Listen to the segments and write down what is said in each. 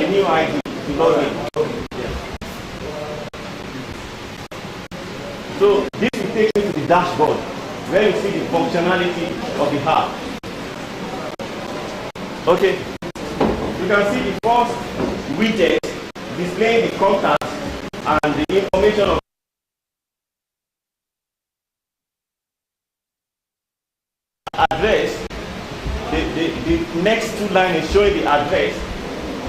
a new ID to log in. So this will take you to the dashboard where you see the functionality of the app. Okay, you can see the first widget displaying the contact and the information of address. The next two lines is showing the address,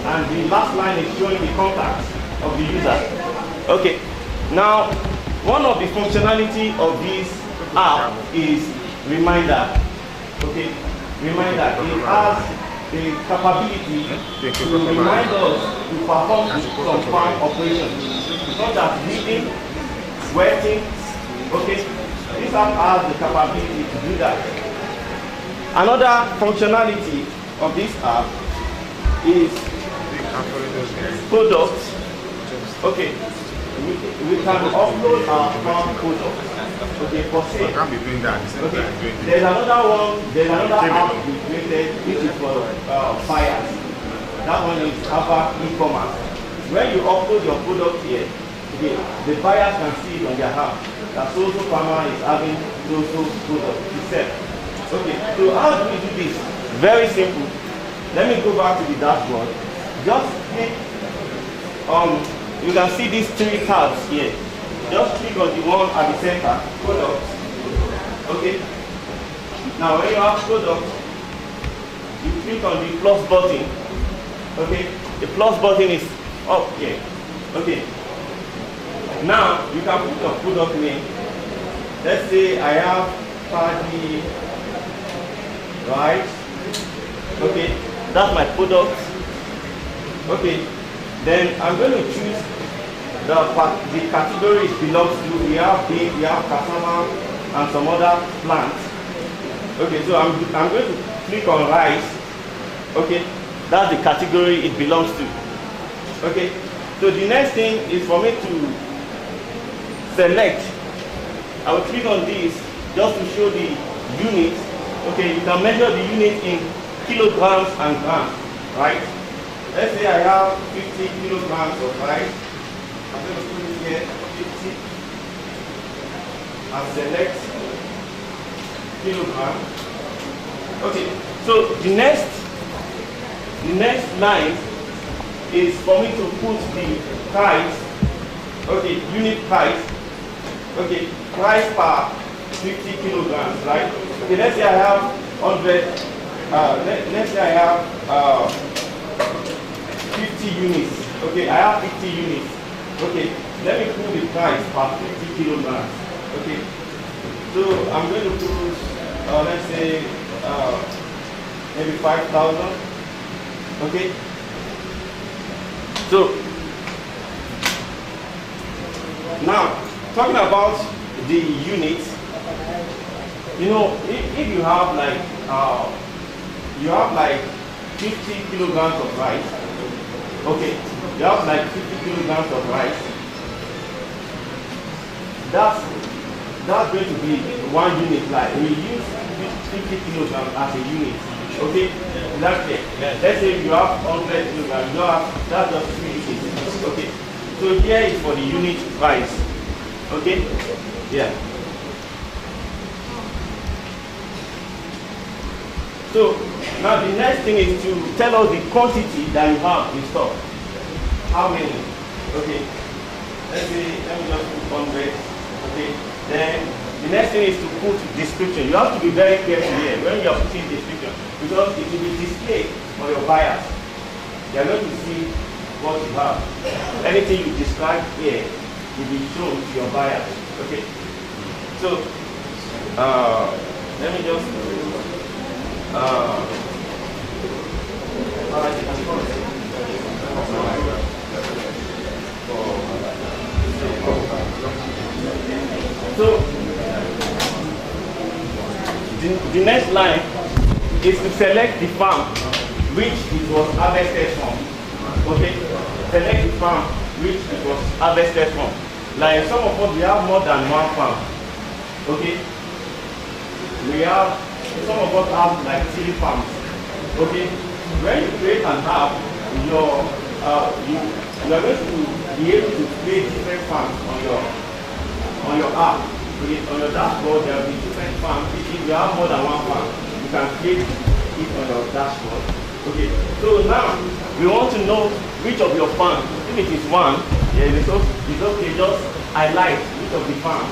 and the last line is showing the contact of the user. Okay, now one of the functionality of this app is reminder. Okay, reminder. It has the capability to remind us to perform some farm operations, such as weeding, wetting. Okay, this app has the capability to do that. Another functionality of this app is products. Okay, we can upload our farm products. Okay, for sale. Okay, there's another one. There's another app we created which is for buyers. That one is Ava e-commerce. When you upload your product here, okay, the buyers can see it on their app that so farmer is having those products to sell. Okay, so how do we do this? Very simple. Let me go back to the dashboard. Just click you can see these three tabs here. Just click on the one at the center, products. Okay. Now when you have products, you click on the plus button. Okay. The plus button is up here. Okay. Now you can put your product name. Let's say I have party. Right? Okay, that's my product. Okay, then I'm going to choose the category it belongs to. We have beef, we have cassava, and some other plants. Okay, so I'm going to click on rice. Okay, that's the category it belongs to. Okay, so the next thing is for me to select. I will click on this just to show the unit. Okay, you can measure the unit in kilograms and grams, right? Let's say I have 50 kilograms of rice. I'm going to put it here, 50, and select kilogram. Okay, so the next line is for me to put the price. Okay, unit price. Okay, price per 50 kilograms, right? Okay, let's say I have 100, let's say I have 50 units. Okay, I have 50 units. Okay, let me put the price per 50 kilograms. Okay, so I'm going to put, let's say, maybe 5,000. Okay, so now talking about the units. You know, if you have like 50 kilograms of rice, okay, you have like 50 kilograms of rice, that's going to be one unit. Like we use 50 kilograms as a unit, okay, exactly. Let's say you have 100 kilograms, you have, that's just 3 units, okay. So here is for the unit price, okay, yeah. So now the next thing is to tell us the quantity that you have in stock. How many? Okay. Let me just put 100. Okay. Then the next thing is to put description. You have to be very careful here when you are putting description, because it will be displayed for your buyers. They are going to see what you have. Anything you describe here will be shown to your buyers. Okay. So let me just so the next line is to select the farm which it was harvested from. Okay, select the farm which it was harvested from. Like some of us, we have more than one farm. Okay, we have, some of us have like 3 farms. Okay, when you create an app, your you are going to be able to create different farms on your app. Okay, on your dashboard, there will be different farms. If you have more than one farm, you can create it on your dashboard. Okay, so now we want to know which of your farms. If it is one, yeah, it's okay. Just highlight which of the farms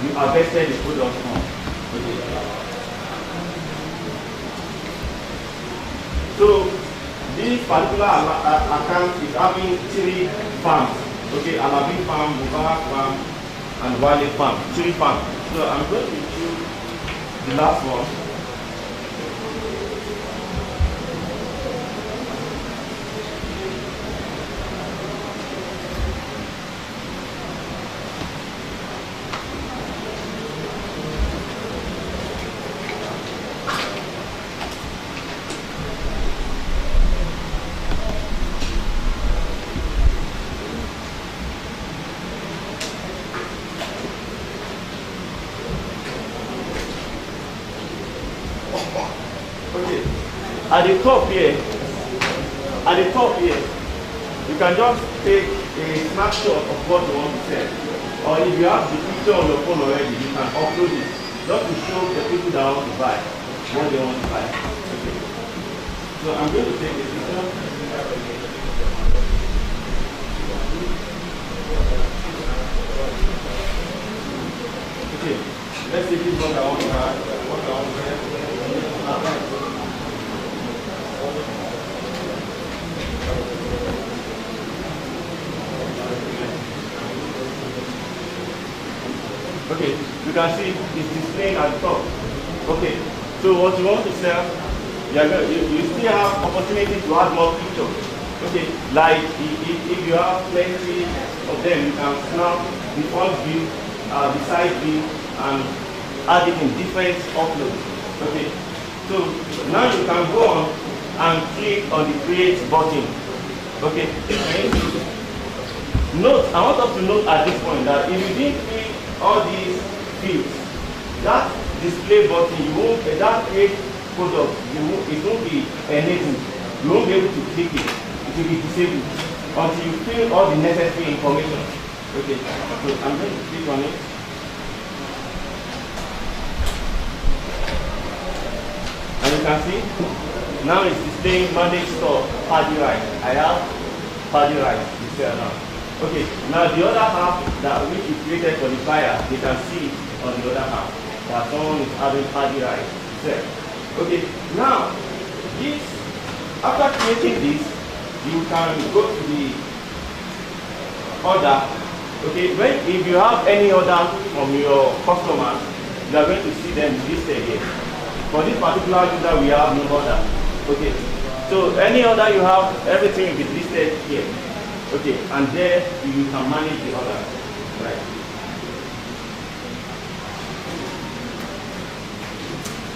you harvested the product from. Okay. So this particular account is having 3 farms. Okay, Alabi farm, Mubarak farm, and Wale farm. 3 farms. So I'm going to choose the last one. Okay, at the top here, you can just take a snapshot of what you want to sell. Or if you have the picture on your phone already, you can upload it just to show the people that want to buy what they want to buy. Okay. So I'm going to take a picture. Okay, let's see this is what I want to have. Okay, you can see it's displaying at the top. Okay, so what you want to sell, you still have opportunity to add more features. Okay, like if you have plenty of them, you can snap the front view, the side view, and add it in different uploads. Okay, so now you can go on and click on the create button. Okay, note, I want us to note at this point that if you didn't click all these fields, that display button, you won't, that create product, it won't be enabled. You won't be able to click it. It will be disabled until you fill all the necessary information. Okay, so I'm going to click on it. And you can see, now it's displaying manage store, party right. I have party right to sell now. Okay, now the other half that which is created for the buyer, they can see on the other half that someone is having party right to sell. Okay, now this, after creating this, you can go to the order. Okay, if you have any order from your customers, you are going to see them listed here. For this particular user, we have no order. Okay, so any order you have, everything will be listed here. Okay, and there you can manage the order. Right.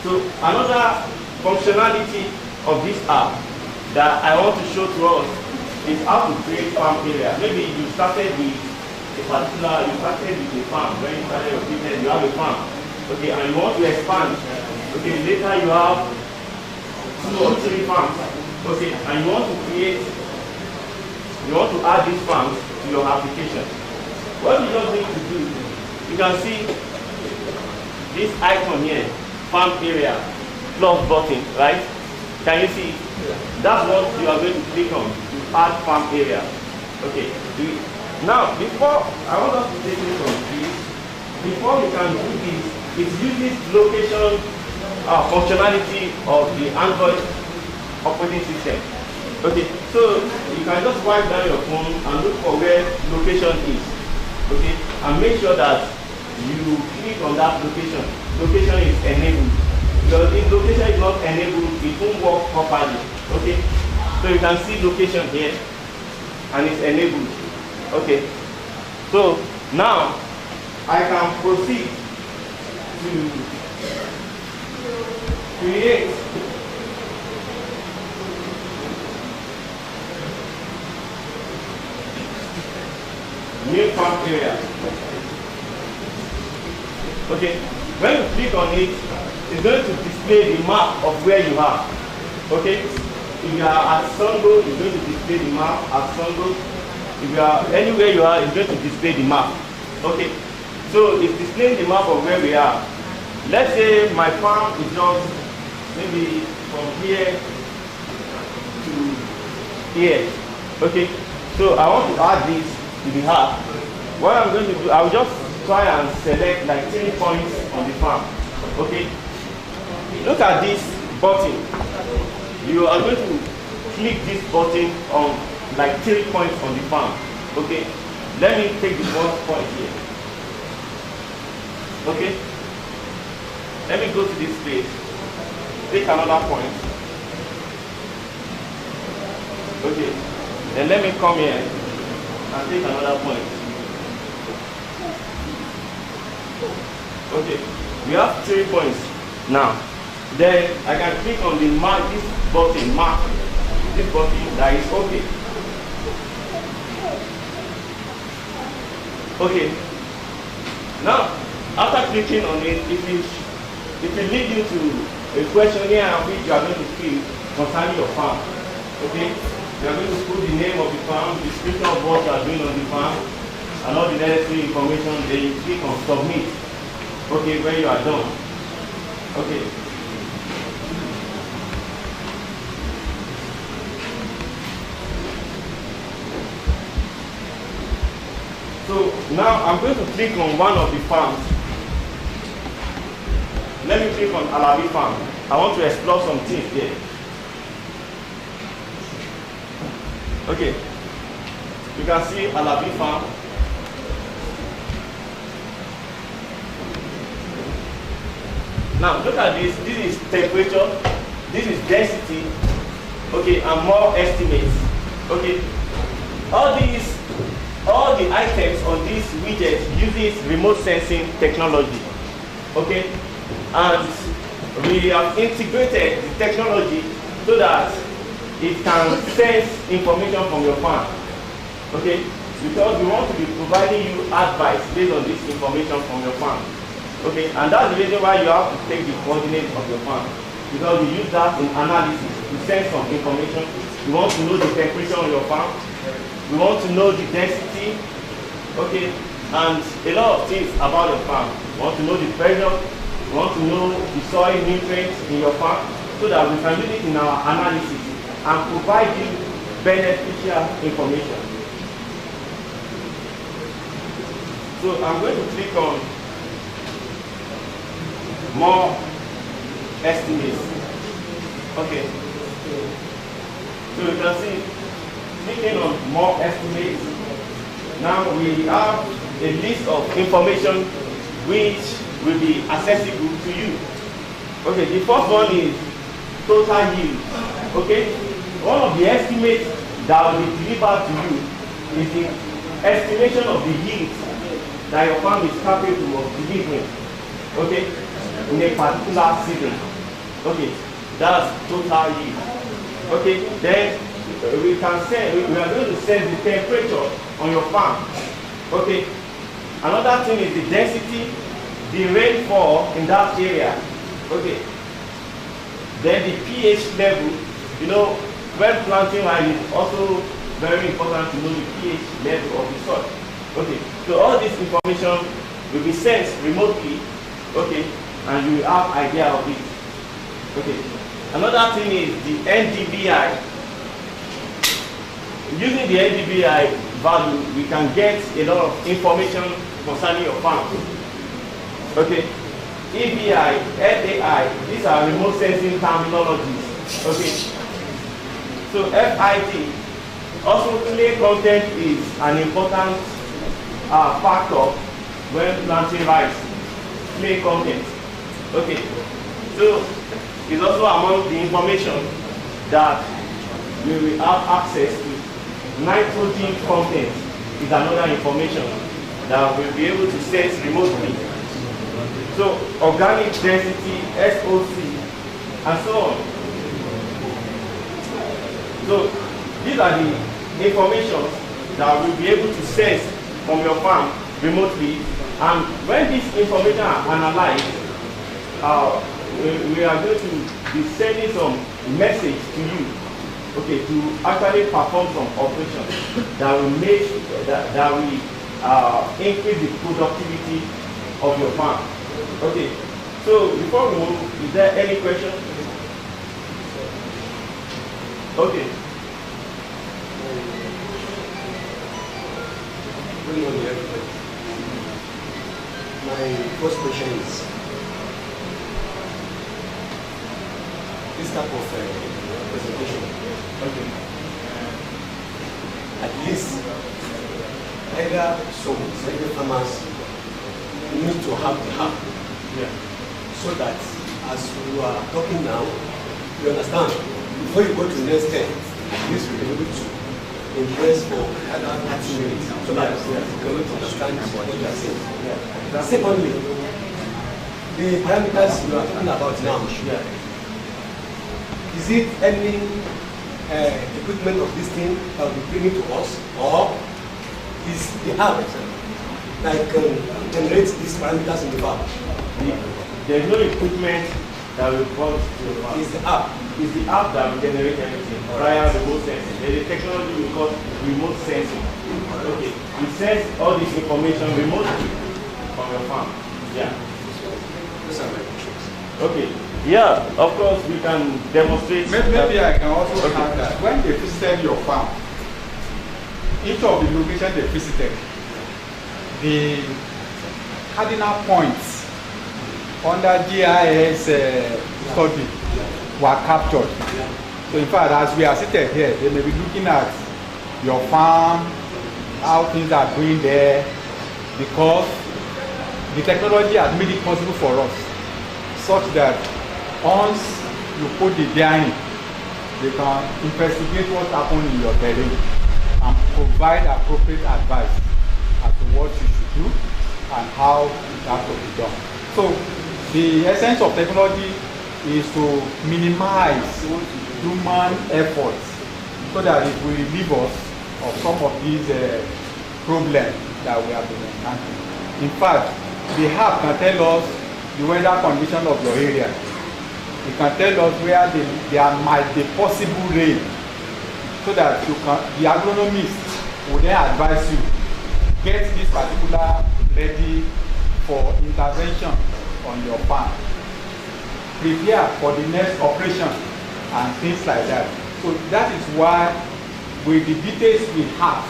So another functionality of this app that I want to show to us is how to create farm area. Maybe you started with a farm. When you started your business, you have a farm. Okay, and you want to expand. Okay, later you have 2 or 3 farms. Okay, and you want to add these farms to your application. What you just need to do, you can see this icon here, farm area, plus button, right? Can you see? That's what you are going to click on to add farm area. Okay. Now, before I want us to take this on this, before you can do this, it uses location functionality of the Android operating system. Okay, so you can just wipe down your phone and look for where location is. Okay, and make sure that you click on that location. Location is enabled. Because if location is not enabled, it won't work properly. Okay, so you can see location here, and it's enabled. Okay, so now I can proceed to create new farm area. Okay, when you click on it, it's going to display the map of where you are. Okay, If you are at Songo, it's going to display the map at Songo. If you are anywhere you are, it's going to display the map. Okay. So it's displaying the map of where we are. Let's say my farm is just maybe from here to here. Okay. So I want to add this to the app. What I'm going to do, I'll just try and select like 3 points on the farm. Okay. Look at this button. You are going to click this button on like 3 points on the farm. Okay. Let me take the first point here. Okay. Let me go to this place. Take another point. Okay. Then let me come here and take another point. Okay. We have 3 points now. Then I can click on the mark, this button, mark, this button that is okay. Okay. Now, after clicking on it, if it leads you to a questionnaire which you are going to fill concerning your farm, okay, you are going to put the name of the farm, the description of what you are doing on the farm, and all the necessary information. Then you click on submit. Okay, when you are done. Okay. So now I'm going to click on one of the farms. Let me click on Alabi farm. I want to explore some things here. Okay. You can see Alabi farm. Now look at this. This is temperature. This is density. Okay, and more estimates. Okay. All the items on this widget uses remote sensing technology. Okay, and we have integrated the technology so that it can sense information from your farm. Okay, because we want to be providing you advice based on this information from your farm. Okay, and that's the reason why you have to take the coordinates of your farm, because we use that in analysis to sense some information. We want to know the temperature on your farm. We want to know the density, okay, and a lot of things about your farm. We want to know the pressure, we want to know the soil nutrients in your farm, so that we can use it in our analysis and provide you beneficial information. So I'm going to click on more estimates. Okay. So you can see, clicking on more estimates, now we have a list of information which will be accessible to you. Okay, the first one is total yield. Okay, one of the estimates that will be delivered to you is the estimation of the yield that your farm is capable of delivering. Okay, in a particular season. Okay, that's total yield. Okay, then we can say we are going to set the temperature on your farm. Okay, another thing is the density, the rainfall in that area. Okay, then the pH level. You know, when planting line is also very important to know the pH level of the soil. Okay, so all this information will be sensed remotely. Okay, and you will have idea of it. Okay, another thing is the NDVI. Using the NDVI value, we can get a lot of information concerning your farm. Okay, EBI, FAI, these are remote sensing terminologies. Okay, so FIT, also clay content is an important factor when planting rice. Clay content. Okay, so it's also among the information that we will have access to. Nitrogen content is another information that we'll be able to sense remotely. So organic density, SOC, and so on. So these are the information that we'll be able to sense from your farm remotely. And when this information are analyzed, we are going to be sending some message to you okay, to actually perform some operations that will make that will increase the productivity of your farm. Okay, so before we move, is there any question? Okay. Good morning, everybody. My first question is, this type of presentation, Okay. at least either farmers need to have the app, Yeah. so that as you are talking now, you understand, before you go to the next step, at least you can be able to invest for another 30 minutes, so that you can able to understand what you are saying. Yeah. Secondly, the parameters you are talking about now, Yeah. is it any equipment of this thing that will be bringing to us, or is the app that can generate these parameters in the farm? There's no equipment that will come to the farm. Is the app? It's the app that will generate everything prior to remote sensing. There's a technology we call remote sensing. Okay, it sends all this information remotely from your farm. Yeah. Those are my questions. Okay. Yeah, of course we can demonstrate. Maybe I can also add that when they visited your farm, each of the locations they visited, the cardinal points under GIS study were captured. So in fact, as we are seated here, they may be looking at your farm, how things are going there, because the technology has made it possible for us such that once you put the bearing, they can investigate what happened in your terrain and provide appropriate advice as to what you should do and how it has to be done. So the essence of technology is to minimize human efforts so that it will relieve us of some of these problems that we have been encountering. In fact, the app can tell us the weather condition of your area. It can tell us where there might be possible rain, so that you can, the agronomist will then advise you, get this particular ready for intervention on your farm, prepare for the next operation and things like that. So that is why with the details we have,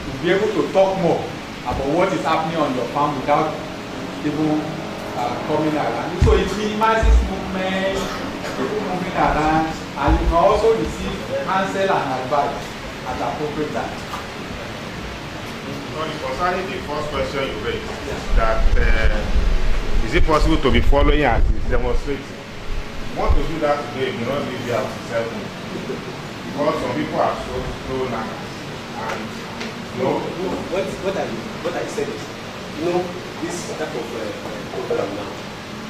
we'll be able to talk more about what is happening on your farm without people coming around. So it minimizes movement, people moving around, and you can also receive counsel and advice at the appropriate time. Concerning the first question you raised, that is it possible to be following as it's demonstrating? You want to do that today, you not leave there to 7. Because some people are so nice. And what I said is, this type of program now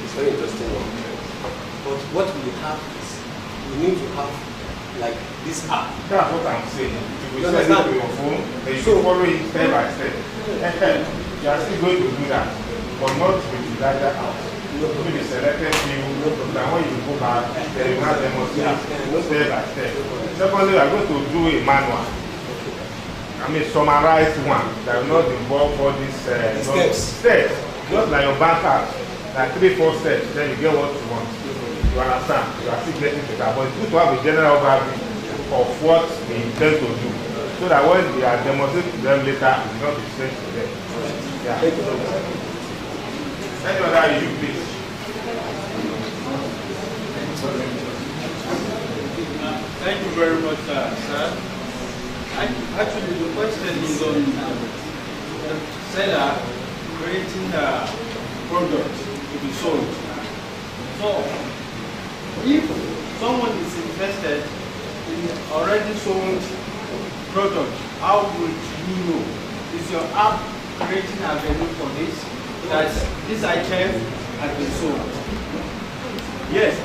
is very interesting one. But what we have is, we need to have like this app. that's what I'm saying. You will send it to your phone, then you will follow it step by step. You are still going to do that, but not with the larger app. With the selected few, then when you go back, then you have demonstrate step by step. Secondly, we are going to do a manual. I mean, summarized one that will not involve all these steps. Just like your bank app, like 3-4 steps, then you get what you want. You understand? You are still getting to that. But it's good to have a general overview of what we intend to do, so that when we are demonstrating to them later, it will not be strange to them. Yeah. Any other issue, please? Thank you very much, sir. Actually, the question is on the seller creating a product to be sold. So, if someone is interested in already sold product, how would you know? Is your app creating a venue for this? That this item has been sold? Yes.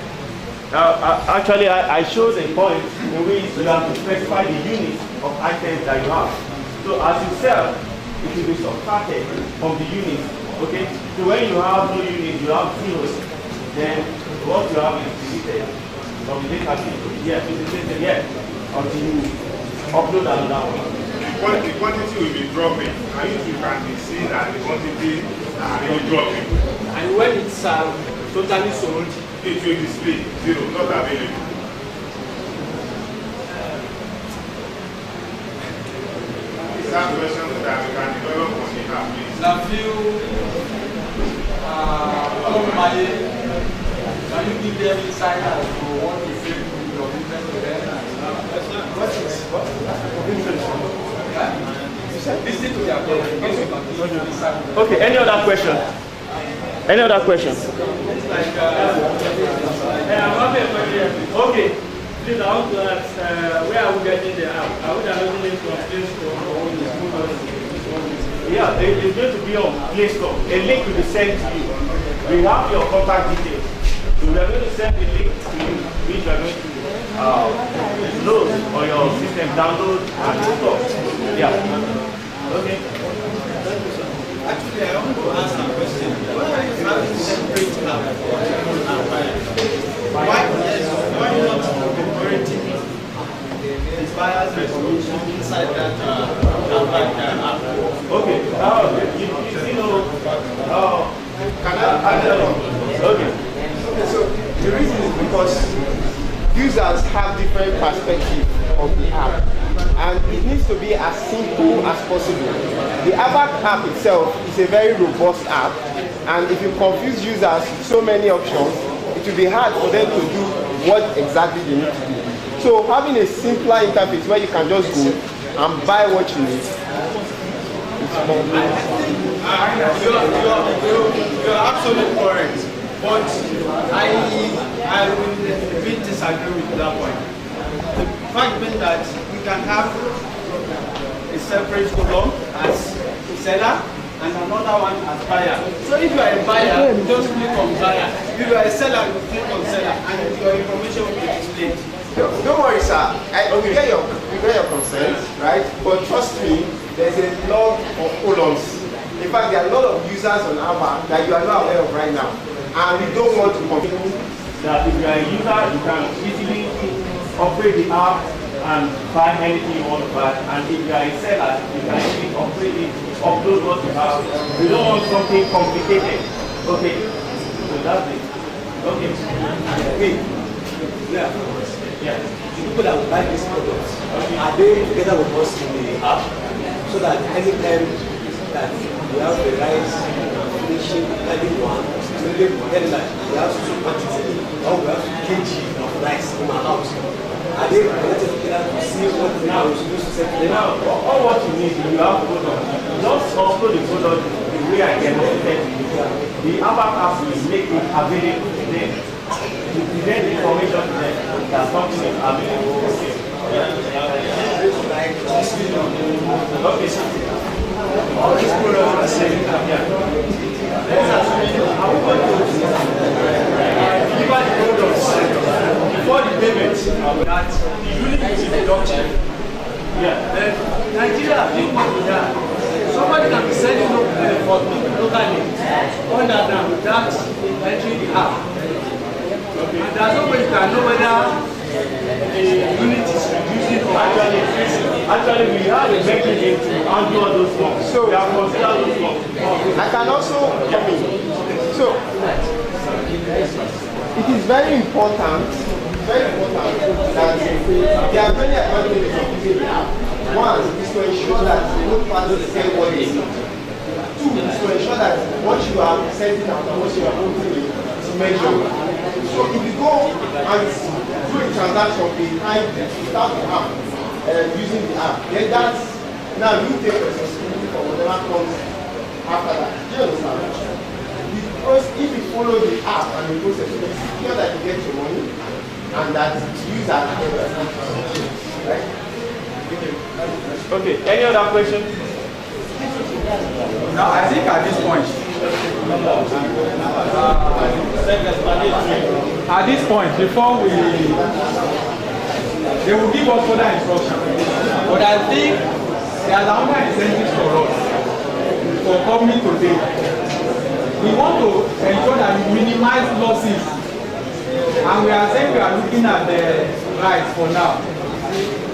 Actually, I showed a point in which you have to specify the unit of items that you have. So as you sell, it will be subtracted from the unit. Okay? So when you have no unit, you have zeros, then what you have is deleted from the database. Yes, it's deleted. Yes. until you upload another one. The quantity will be dropping, and you can be seen that the quantity are really dropping. And when it's totally sold, it will display 0, not available. That question that we can develop on the app, please. Now, few, can you give them insight as to what you feel your interest to them? What? Listen to their question. Okay, any other question? Any other questions? Okay. Please, I want to ask, where are we getting the app? Are we downloading it from Play Store or yeah, it's going to be on Play Store. A link will be sent to you. We have your contact details. So we are going to send the link to you, which you are going to load on your system, download and install. Yeah. Okay. actually, I want to ask a question. Why are you having separate app for why not incorporating the buyer's information inside that app? Okay. Okay. So the reason is because users have different perspectives of the app, and it needs to be as simple as possible. The AAKTP app itself is a very robust app, and if you confuse users with so many options, it will be hard for them to do what exactly they need to do. So having a simpler interface where you can just go and buy what you need. You're absolutely correct, but I will disagree with that point. The fact being that we can have a separate column as seller and another one as buyer. So if you are a buyer, you just click on buyer. If you are a seller, you click on seller, and your information will be displayed. Don't worry, sir. We get your consent, right? But trust me, there's a lot of columns. In fact, there are a lot of users on our app that you are not aware of right now, and we don't want to confuse. That if you are a user, you can easily operate the app and buy anything you want to buy. And if you are a seller, you can easily operate it, upload what you have. We don't want something complicated. Okay. So that's it. Okay. Wait. Yeah. Yeah. The people that will buy these products, are they together with us in the app? So that anytime that we have the rice finishing anyone, we get that we have to quantity or we have kg of rice in my house. Are they connected together to see what they are supposed to say? Now, all what you need, you have product. Just upload the product the way I demonstrated to you. The AAKTP app will make it available to them. To present the information to them that something is available. Okay. All these products are selling. Yeah. Before the payment, that the unit is deduction. Yeah. Then Nigeria, big money there. Somebody can be selling for locally under them without entering the app. Okay. And there's nobody can know whether the unit is reducing or actually increasing. Actually, we have a mechanism to handle all those things. So we have considered those things. I can also come in. So it is very important that there are many advantages of using the app. One is to ensure that both parties get what they need. Two is to ensure that what you are sending out and what you are putting in is measured. So if you go and do a transaction behind without the app, using the app, then that's now you take responsibility for whatever comes after that. Do you understand? Because if you follow the app and the process, you secure that you get your money and that you use that right? Okay, any other question? Now, I think at this point, before they will give us further instruction. But I think there are other incentives for us for coming today. We want to ensure that we minimize losses, and we are saying we are looking at the rights for now.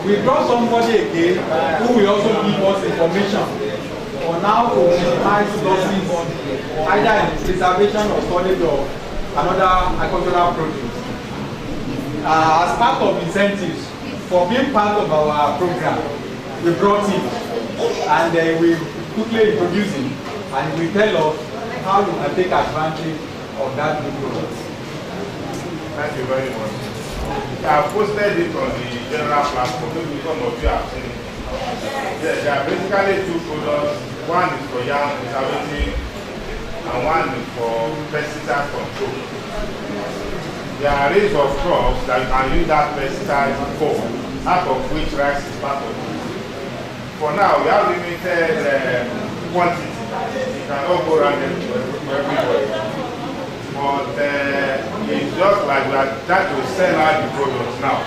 We brought somebody again who will also give us information on how to minimize losses either in preservation or storage of another agricultural produce. As part of incentives for being part of our program, we brought him and we quickly introduce him and we tell us how you can take advantage of that new product. Thank you very much. I have posted it on the general platform. Maybe some of you have seen it. There are basically two products. One is for yam preservative and one is for pesticide control. There are arrays of crops that you can use that pesticide for, out of which rice is part of it. For now, we have limited quantity. You cannot go around them to everybody. But it's just like we are trying to sell out the products now.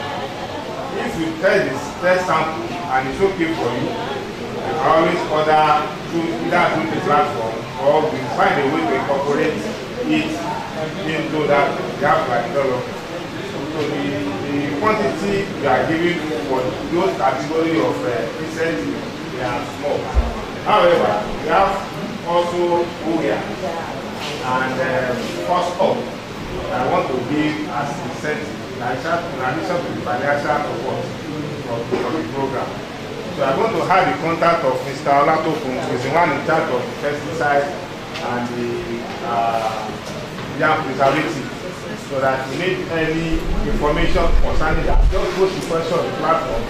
If you test sample and it's okay for you, you can always order either through the platform or we find a way to incorporate it into that gap like development. So the quantity we are giving for those category of incentive, they are small. However, we have also urea and first up that I want to give as incentive in addition to the financial support for the program. So I'm going to have the contact of Mr. Olatokun, who is the one in charge of the pesticide and the yam preservative, so that you need any information concerning that. Just post the question on the platform,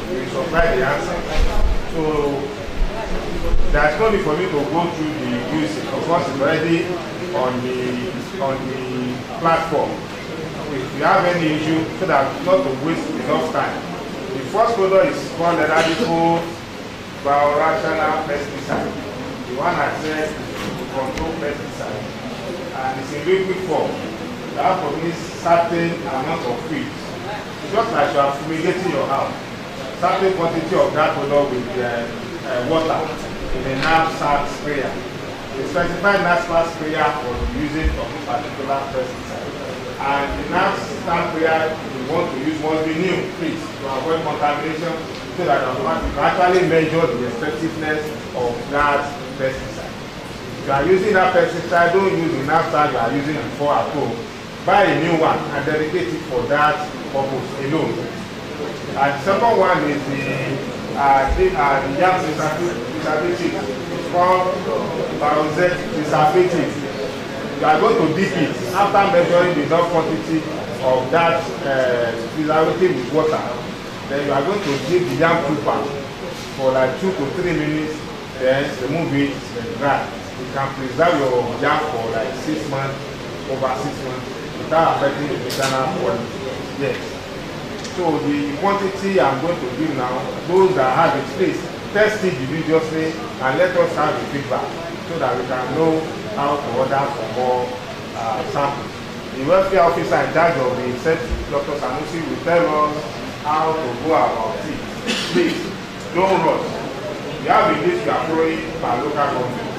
we will supply the answer. So there's no need for me to go through the usage. Of course, it's already on the platform. If you have any issue, so that not to waste enough time. The first product is called the radical biorational pesticide. The one I said is to control pesticide, and it's in liquid form. You have to mix certain amount of feed. It's just like you are fumigating your house. Certain quantity of that product with water in a knapsack sprayer. The specified knapsack sprayer for using of this particular pesticide. And the knapsack sprayer you want to use must be new, please, to avoid contamination, so that you can actually measure the effectiveness of that pesticide. If you are using that pesticide, don't use the knapsack you are using before at home. Buy a new one and dedicate it for that purpose alone. And the second one is the yam preservative. It's called Biozet preservative. You are going to dip it after measuring the enough quantity of that preservative with water. Then you are going to dip the yam tuber for like 2 to 3 minutes. Then remove it and dry. You can preserve your yam for like 6 months, over 6 months, without affecting the internal quality. Yes. So the quantity I'm going to give now, those that have it, please test it judiciously and let us have the feedback so that we can know how to order for more samples. The welfare officer in charge of the set, Dr. Sanusi, will tell us how to go about it. Please, don't rush. You have a list you are throwing by local government.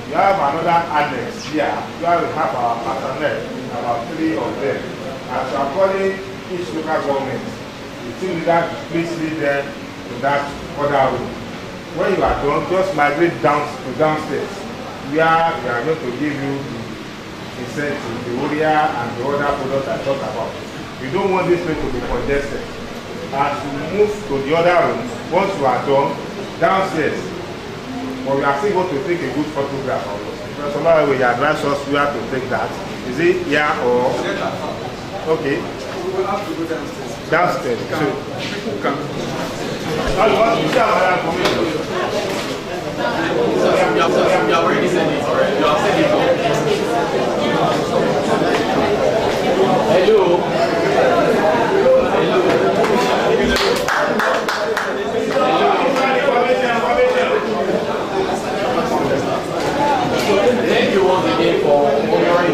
You have another annex here. You have our personnel, about 3 of them. As you are calling each local government, the team leader please lead them to that other room. When you are done, just migrate downstairs, where we are going to give you the incentive, the urea and the other products I talked about. We don't want this place to be congested. As you move to the other room, once you are done, downstairs, but we are still going to take a good photograph of us. Somebody will advise us where to take that. Is it here or? Okay. We will have to go downstairs. Downstairs. So People can. you want to share another information? You have already said it. You have said it. Hello. Thank you once again for